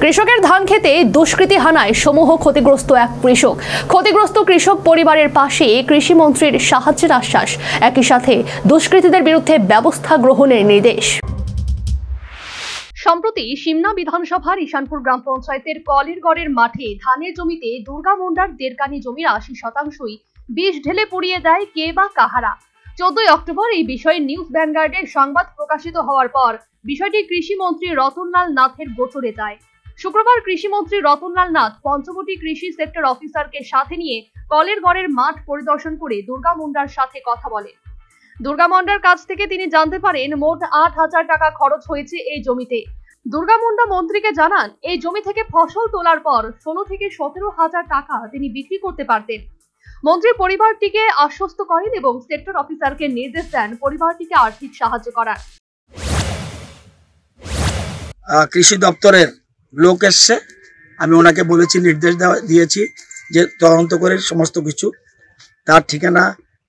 কৃষকের ধান খেতে দুষ্কৃতী হানায় সমূহ ক্ষতিগ্রস্ত এক কৃষক। ক্ষতিগ্রস্ত কৃষক পরিবারের পাশে কৃষিমন্ত্রীর সাহায্যের আশ্বাস, একই সাথে দুষ্কৃতীদের বিরুদ্ধে ব্যবস্থা গ্রহণের নির্দেশ। সম্প্রতি সিমনা বিধানসভার ঈশানপুর গ্রাম পঞ্চায়েতের কলেরগড়ের মাঠে ধানের জমিতে দুর্গা মুন্ডার দেড়কানি জমির 80%ই বিষ ঢেলে পুড়িয়ে দেয় কে বা কাহারা। 14 অক্টোবর এই বিষয়ে নিউজ ভ্যানগার্ডের সংবাদ প্রকাশিত হওয়ার পর বিষয়টি কৃষিমন্ত্রী রতনলাল নাথের গোচরে যায়। শুক্রবার কৃষিমন্ত্রী রতনলাল নাথ পঞ্চবটি কৃষি সেক্টর অফিসারকে সাথে নিয়ে কলেরগড়ের মাঠ পরিদর্শন করে দুর্গা মুন্ডার সাথে কথা বলেন। দুর্গা মুন্ডার কাছ থেকে তিনি জানতে পারেন মোট 8,000 টাকা খরচ হয়েছে এই জমিতে। দুর্গা মুন্ডা মন্ত্রীকে জানান এই জমি থেকে ফসল তোলার পর 16 থেকে 17,000 টাকা তিনি বিক্রি করতে পারতেন। মন্ত্রী পরিবারটিকে আশ্বস্ত করেন এবং সেক্টর অফিসারকে নির্দেশ দেন পরিবারটিকে আর্থিক সাহায্য করার। কৃষি দপ্তরের লোক এসছে, আমি ওনাকে বলেছি, নির্দেশ দিয়েছি যে তদন্ত করে সমস্ত কিছু তার ঠিকানা,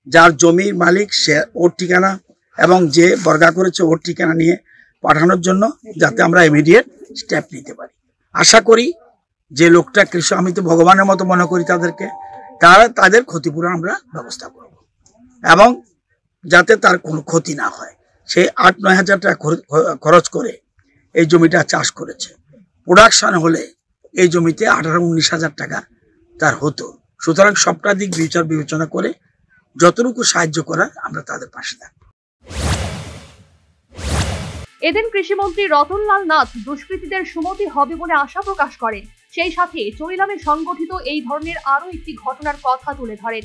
যার জমির মালিক সে ওর ঠিকানা এবং যে বর্গা করেছে ওর ঠিকানা নিয়ে পাঠানোর জন্য, যাতে আমরা ইমিডিয়েট স্টেপ নিতে পারি। আশা করি যে লোকটা কৃষক, আমি তো ভগবানের মতো মনে করি তাদেরকে, তাদের ক্ষতিপূরণ আমরা ব্যবস্থা করব এবং যাতে তার কোনো ক্ষতি না হয়। সে 8-9 হাজার টাকা খরচ করে এই জমিটা চাষ করেছে। প্রোডাকশন হলে এই জমিতে 18-19 হাজার টাকা তার হতো। সুতরাং সবটা দিক বিবেচনা করে যতটুকু সাহায্য করার আমরা তাদের পাশে থাকব। এদিন কৃষিমন্ত্রী রতনলাল নাথ দুষ্কৃতীদের সুমতি হবে বলে আশা প্রকাশ করেন। সেই সাথে চরিলামে সংগঠিত এই ধরনের আরো একটি ঘটনার কথা তুলে ধরেন।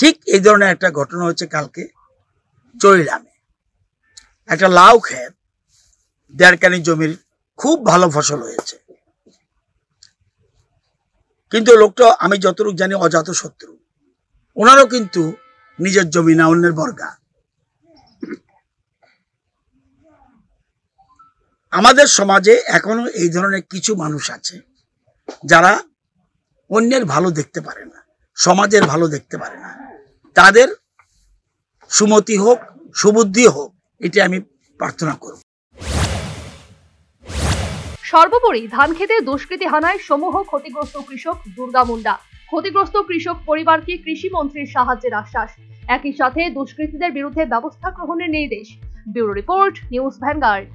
ঠিক এই ধরনের একটা ঘটনা হচ্ছে কালকে চরিলামে। একটা লাউ ক্ষেত, দেড়কানি জমির খুব ভালো ফসল হয়েছে, কিন্তু লোকটা আমি যতটুকু জানি অজাত শত্রু। ওনারও কিন্তু নিজের জমি না, অন্যের বর্গা। আমাদের সমাজে এখনো এই ধরনের কিছু মানুষ আছে যারা অন্যের ভালো দেখতে পারে না, সমাজের ভালো দেখতে পারে না। তাদের সুমতি হোক, সুবুদ্ধি হোক, এটা আমি প্রার্থনা করব। সর্বোপরি ধান খেতে দুষ্কৃতী হানায় সমূহ ক্ষতিগ্রস্ত কৃষক দুর্গা মুন্ডা। ক্ষতিগ্রস্ত কৃষক পরিবারকে কৃষিমন্ত্রীর সাহায্যের আশ্বাস, একই সাথে দুষ্কৃতীদের বিরুদ্ধে ব্যবস্থা গ্রহণের নির্দেশ। Bureau report, news vanguard.